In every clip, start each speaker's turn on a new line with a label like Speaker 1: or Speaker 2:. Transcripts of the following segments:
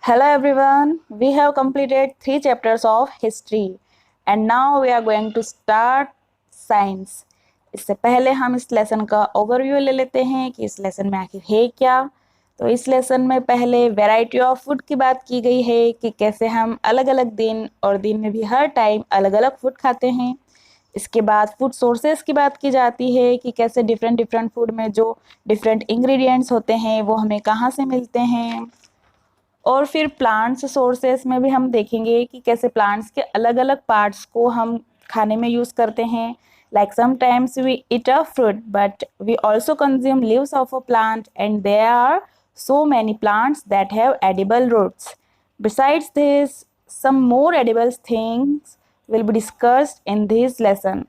Speaker 1: Hello everyone, we have completed 3 chapters of history and now we are going to start science. इससे पहले हम इस lesson का overview ले लेते हैं कि इस लेसन में आखिर है क्या। तो इस लेसन में पहले वैरायटी ऑफ फूड की बात की गई है कि कैसे हम अलग अलग दिन और दिन में भी हर टाइम अलग अलग फूड खाते हैं। इसके बाद फूड सोर्सेस की बात की जाती है कि कैसे डिफरेंट डिफरेंट फूड में जो डिफरेंट इंग्रेडिएंट्स होते हैं वो हमें कहाँ से मिलते हैं। और फिर प्लांट्स सोर्सेस में भी हम देखेंगे कि कैसे प्लांट्स के अलग अलग पार्ट्स को हम खाने में यूज़ करते हैं। Like sometimes we eat a fruit but we also consume leaves of a plant and there are so many plants that have edible roots. Besides this, some more edible things will be discussed in this lesson.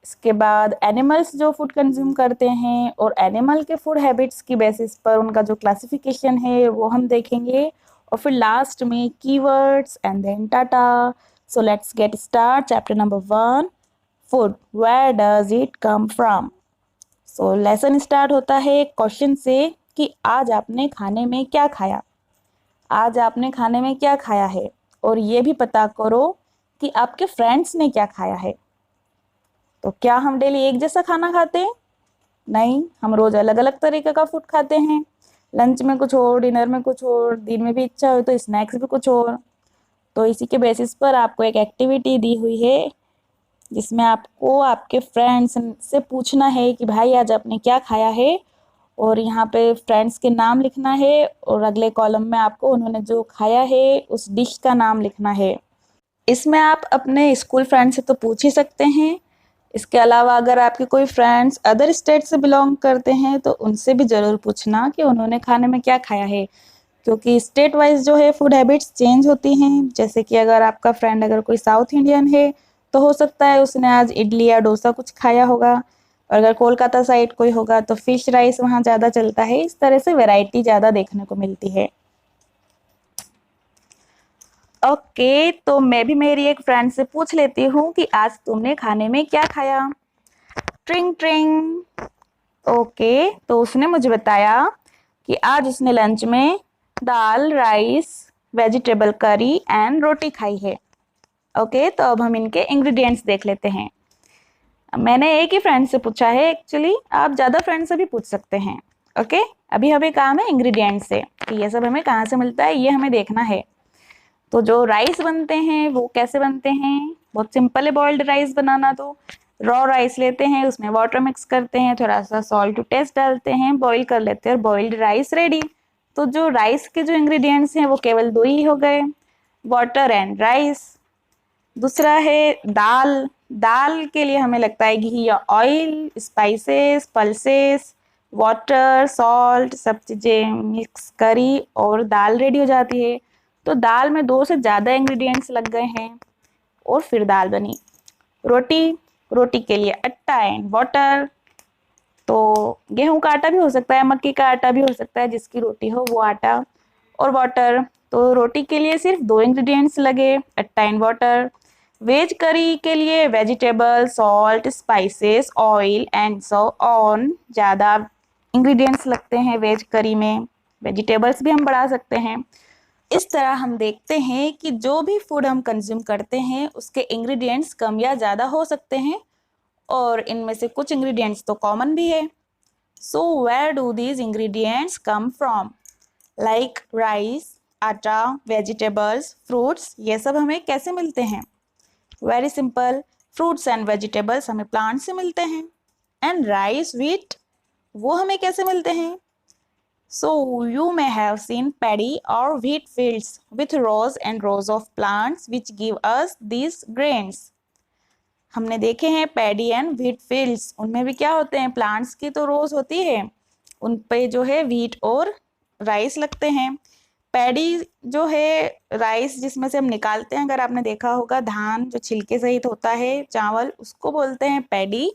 Speaker 1: इसके बाद animals जो food consume करते हैं और animal के food habits की basis पर उनका जो क्लासिफिकेशन है वो हम देखेंगे। और फिर लास्ट में keywords and then tata. So let's get start chapter number 1, food, where does it come from. So lesson start होता है क्वेश्चन से कि आज आपने खाने में क्या खाया। आज आपने खाने में क्या खाया है और ये भी पता करो कि आपके फ्रेंड्स ने क्या खाया है। तो क्या हम डेली एक जैसा खाना खाते हैं? नहीं, हम रोज अलग अलग तरीके का फूड खाते हैं। लंच में कुछ और, डिनर में कुछ और, दिन में भी इच्छा हो तो स्नैक्स भी कुछ और। तो इसी के बेसिस पर आपको एक एक्टिविटी दी हुई है जिसमें आपको आपके फ्रेंड्स से पूछना है कि भाई आज आपने क्या खाया है, और यहाँ पे फ्रेंड्स के नाम लिखना है और अगले कॉलम में आपको उन्होंने जो खाया है उस डिश का नाम लिखना है। इसमें आप अपने स्कूल फ्रेंड से तो पूछ ही सकते हैं। इसके अलावा अगर आपके कोई फ्रेंड्स अदर स्टेट से बिलोंग करते हैं तो उनसे भी ज़रूर पूछना कि उन्होंने खाने में क्या खाया है, क्योंकि स्टेट वाइज जो है फूड हैबिट्स चेंज होती हैं। जैसे कि अगर आपका फ्रेंड अगर कोई साउथ इंडियन है तो हो सकता है उसने आज इडली या डोसा कुछ खाया होगा, और अगर कोलकाता साइड कोई होगा तो फिश राइस वहाँ ज़्यादा चलता है। इस तरह से वैरायटी ज़्यादा देखने को मिलती है। ओके, तो मैं भी मेरी एक फ्रेंड से पूछ लेती हूँ कि आज तुमने खाने में क्या खाया। ट्रिंग ट्रिंग। ओके, तो उसने मुझे बताया कि आज उसने लंच में दाल, राइस, वेजिटेबल करी एंड रोटी खाई है। ओके, तो अब हम इनके इंग्रेडिएंट्स देख लेते हैं। मैंने एक ही फ्रेंड से पूछा है, एक्चुअली आप ज़्यादा फ्रेंड से भी पूछ सकते हैं। ओके, अभी हमें काम है इंग्रेडिएंट्स से कि ये सब हमें कहाँ से मिलता है, ये हमें देखना है। तो जो राइस बनते हैं वो कैसे बनते हैं? बहुत सिंपल है बॉइल्ड राइस बनाना। तो रॉ राइस लेते हैं, उसमें वाटर मिक्स करते हैं, थोड़ा सा सॉल्ट टू टेस्ट डालते हैं, बॉईल कर लेते हैं और बॉइल्ड राइस रेडी। तो जो राइस के जो इंग्रेडिएंट्स हैं वो केवल 2 ही हो गए, वाटर एंड राइस। दूसरा है दाल। दाल के लिए हमें लगता है घी या oil, spices, pulses, water, salt, सब चीज़ें मिक्स करी और दाल रेडी हो जाती है। तो दाल में 2 से ज़्यादा इंग्रेडिएंट्स लग गए हैं और फिर दाल बनी। रोटी, रोटी के लिए आटा एंड वाटर। तो गेहूं का आटा भी हो सकता है, मक्की का आटा भी हो सकता है, जिसकी रोटी हो वो आटा और वाटर। तो रोटी के लिए सिर्फ 2 इंग्रेडिएंट्स लगे, आटा एंड वाटर। वेज करी के लिए vegetable, salt, spices, oil and so on. ज़्यादा इंग्रेडिएंट्स लगते हैं वेज करी में, वेजिटेबल्स भी हम बढ़ा सकते हैं। इस तरह हम देखते हैं कि जो भी फूड हम कंज्यूम करते हैं उसके इंग्रेडिएंट्स कम या ज़्यादा हो सकते हैं, और इनमें से कुछ इंग्रेडिएंट्स तो कॉमन भी है। So where do these ingredients come from? Like rice, atta, vegetables, fruits, ये सब हमें कैसे मिलते हैं? Very simple, fruits and vegetables हमें प्लांट से मिलते हैं। एंड राइस, व्हीट, वो हमें कैसे मिलते हैं? So you may have seen paddy or wheat fields with rows and rows of plants which give us these grains. हमने देखे हैं पैडी एंड व्हीट फील्ड्स, उनमें भी क्या होते हैं, प्लांट्स की तो रोज होती है, उन पे जो है व्हीट और राइस लगते हैं। पैडी जो है राइस जिसमें से हम निकालते हैं, अगर आपने देखा होगा धान जो छिलके सहित होता है चावल, उसको बोलते हैं पैडी।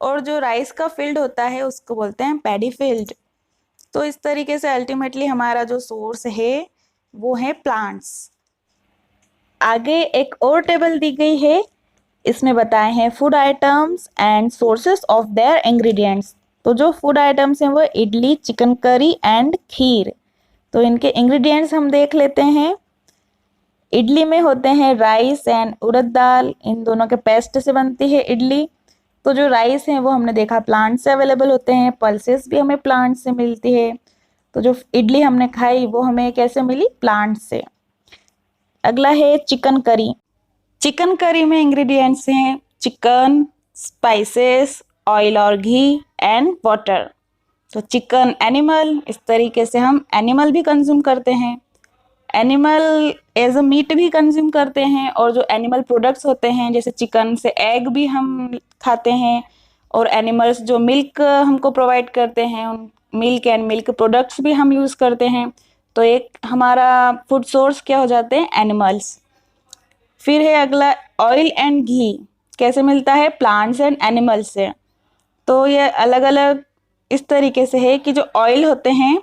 Speaker 1: और जो राइस का फील्ड होता है उसको बोलते हैं पैडी फील्ड। तो इस तरीके से अल्टीमेटली हमारा जो सोर्स है वो है प्लांट्स। आगे एक और टेबल दी गई है, इसमें बताए हैं food items and sources of their ingredients. तो जो फूड आइटम्स हैं वो इडली, चिकन करी एंड खीर। तो इनके इंग्रेडिएंट्स हम देख लेते हैं। इडली में होते हैं राइस एंड उड़द दाल, इन दोनों के पेस्ट से बनती है इडली। तो जो राइस हैं वो हमने देखा प्लांट से अवेलेबल होते हैं, पल्सेस भी हमें प्लांट से मिलती है। तो जो इडली हमने खाई वो हमें कैसे मिली? प्लांट से। अगला है चिकन करी। चिकन करी में इंग्रेडिएंट्स हैं चिकन, स्पाइसेस, ऑयल और घी एंड वाटर। तो चिकन एनिमल, इस तरीके से हम एनिमल भी कंज्यूम करते हैं, एनिमल एज अ मीट भी कंज्यूम करते हैं, और जो एनिमल प्रोडक्ट्स होते हैं जैसे चिकन से एग भी हम खाते हैं, और एनिमल्स जो मिल्क हमको प्रोवाइड करते हैं उन मिल्क एंड मिल्क प्रोडक्ट्स भी हम यूज़ करते हैं। तो एक हमारा फूड सोर्स क्या हो जाते हैं? एनिमल्स। फिर है अगला ऑयल एंड घी, कैसे मिलता है? प्लांट्स एंड एनिमल्स से। तो ये अलग अलग इस तरीके से है कि जो ऑयल होते हैं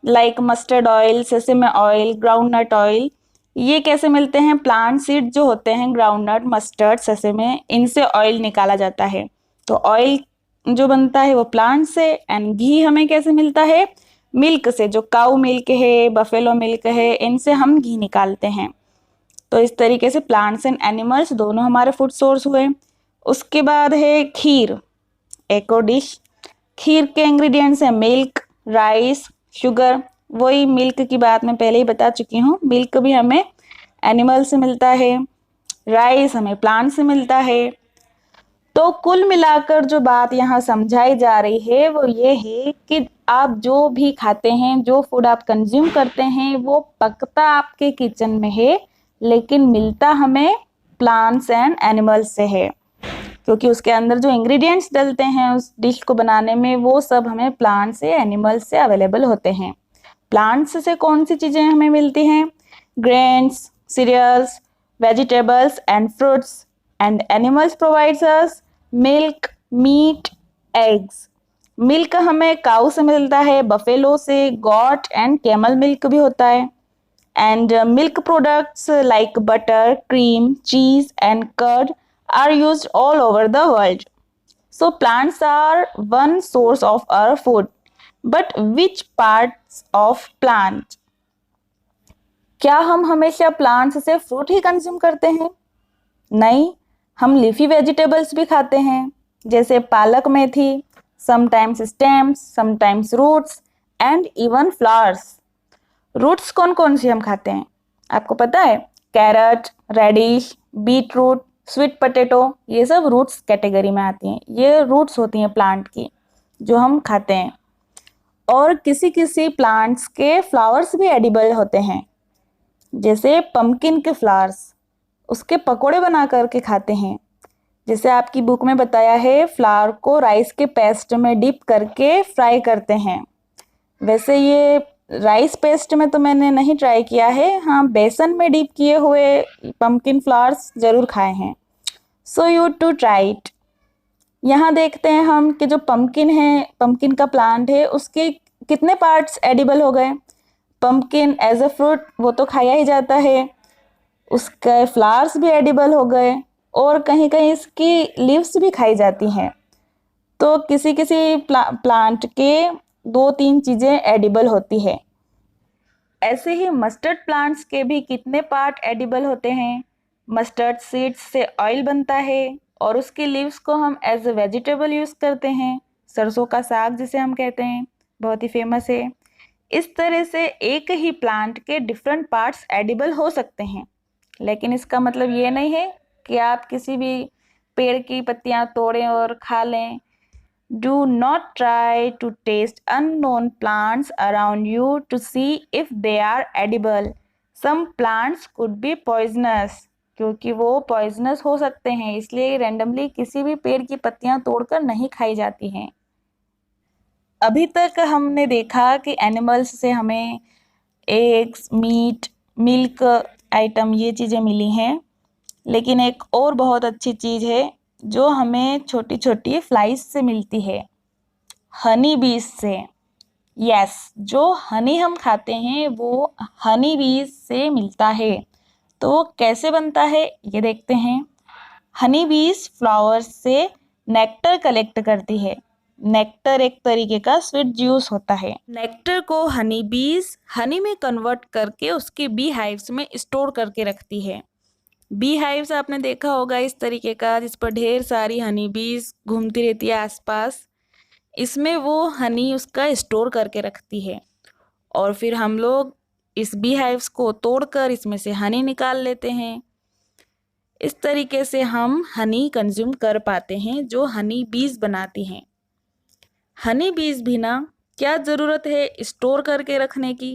Speaker 1: like mustard oil, sesame oil, groundnut oil, ये कैसे मिलते हैं? प्लांट सीड जो होते हैं ग्राउंडनट, मस्टर्ड, सेसेमे, इनसे ऑयल निकाला जाता है। तो ऑयल जो बनता है वो प्लांट से, एंड घी हमें कैसे मिलता है? मिल्क से, जो काऊ मिल्क है, बफेलो मिल्क है, इनसे हम घी निकालते हैं। तो इस तरीके से प्लांट्स एंड एनिमल्स दोनों हमारे फूड सोर्स हुए। उसके बाद है खीर, एक और डिश। खीर के इंग्रेडिएंट्स हैं मिल्क, राइस, शुगर। वही मिल्क की बात मैं पहले ही बता चुकी हूँ, मिल्क भी हमें एनिमल से मिलता है, राइस हमें प्लांट से मिलता है। तो कुल मिलाकर जो बात यहाँ समझाई जा रही है वो ये है कि आप जो भी खाते हैं, जो फूड आप कंज्यूम करते हैं, वो पकता आपके किचन में है, लेकिन मिलता हमें प्लांट्स एंड एनिमल्स से है, क्योंकि उसके अंदर जो इंग्रेडिएंट्स डलते हैं उस डिश को बनाने में वो सब हमें प्लांट से, एनिमल्स से अवेलेबल होते हैं। प्लांट्स से कौन सी चीज़ें हमें मिलती हैं? Grains, cereals, vegetables and fruits, and animals provides us milk, meat, eggs. Milk हमें काऊ से मिलता है, बफेलो से, गॉट एंड कैमल मिल्क भी होता है। And milk products like butter, cream, cheese and curd are used all over the world. So plants are one source of our food. But which parts of plant? क्या हम हमेशा plants से fruit ही consume करते हैं? नहीं, हम leafy vegetables भी खाते हैं, जैसे पालक, मेथी, sometimes stems, sometimes roots and even flowers. Roots कौन कौन सी हम खाते हैं आपको पता है? Carrot, radish, beetroot, sweet potato, ये सब रूट्स कैटेगरी में आती हैं। ये रूट्स होती हैं प्लांट की जो हम खाते हैं। और किसी किसी प्लांट्स के फ्लावर्स भी एडिबल होते हैं, जैसे पम्पकिन के फ्लावर्स, उसके पकोड़े बना करके खाते हैं। जैसे आपकी बुक में बताया है, फ्लावर को राइस के पेस्ट में डिप करके फ्राई करते हैं। वैसे ये राइस पेस्ट में तो मैंने नहीं ट्राई किया है, हाँ बेसन में डिप किए हुए पम्पकिन फ्लावर्स ज़रूर खाए हैं। So you too try it. यहाँ देखते हैं हम कि जो पम्पकिन है, पम्पकिन का प्लांट है, उसके कितने पार्ट्स एडिबल हो गए। पम्पकिन एज अ फ्रूट वो तो खाया ही जाता है, उसके फ्लावर्स भी एडिबल हो गए, और कहीं कहीं इसकी लीव्स भी खाई जाती हैं। तो किसी किसी प्लांट के 2-3 चीज़ें एडिबल होती है। ऐसे ही मस्टर्ड प्लांट्स के भी कितने पार्ट एडिबल होते हैं। मस्टर्ड सीड्स से ऑयल बनता है, और उसकी लीव्स को हम एज अ वेजिटेबल यूज़ करते हैं, सरसों का साग जिसे हम कहते हैं, बहुत ही फेमस है। इस तरह से एक ही प्लांट के डिफरेंट पार्ट्स एडिबल हो सकते हैं, लेकिन इसका मतलब ये नहीं है कि आप किसी भी पेड़ की पत्तियां तोड़ें और खा लें। Do not try to taste unknown plants around you to see if they are edible. Some plants could be poisonous, क्योंकि वो poisonous हो सकते हैं, इसलिए randomly किसी भी पेड़ की पत्तियां तोड़कर नहीं खाई जाती हैं। अभी तक हमने देखा कि एनिमल्स से हमें एग्स, मीट, मिल्क आइटम ये चीज़ें मिली हैं, लेकिन एक और बहुत अच्छी चीज़ है जो हमें छोटी छोटी फ्लाइज से मिलती है, हनी बीज से। यस, जो हनी हम खाते हैं वो हनी बीज से मिलता है। तो वो कैसे बनता है ये देखते हैं। हनी बीज फ्लावर्स से नेक्टर कलेक्ट करती है। नेक्टर एक तरीके का स्वीट जूस होता है। नेक्टर को हनी बीज हनी में कन्वर्ट करके उसके बी हाइव्स में स्टोर करके रखती है। बी हाइव्स आपने देखा होगा इस तरीके का, जिस पर ढेर सारी हनी बीज घूमती रहती है आसपास। इसमें वो हनी उसका स्टोर करके रखती है और फिर हम लोग इस बी हाइव्स को तोड़कर इसमें से हनी निकाल लेते हैं। इस तरीके से हम हनी कंज्यूम कर पाते हैं जो हनी बीज बनाती हैं। हनी बीज भी ना क्या ज़रूरत है स्टोर करके रखने की,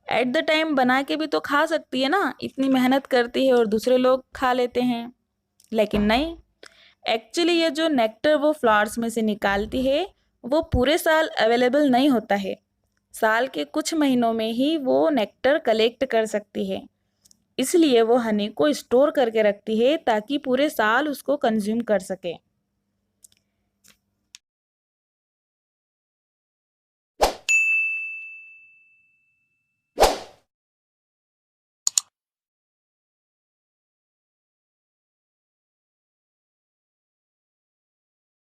Speaker 1: एट द टाइम बना के भी तो खा सकती है ना, इतनी मेहनत करती है और दूसरे लोग खा लेते हैं। लेकिन नहीं, एक्चुअली ये जो नेक्टर वो फ्लावर्स में से निकालती है वो पूरे साल अवेलेबल नहीं होता है। साल के कुछ महीनों में ही वो नेक्टर कलेक्ट कर सकती है, इसलिए वो हनी को स्टोर करके रखती है ताकि पूरे साल उसको कंज्यूम कर सके।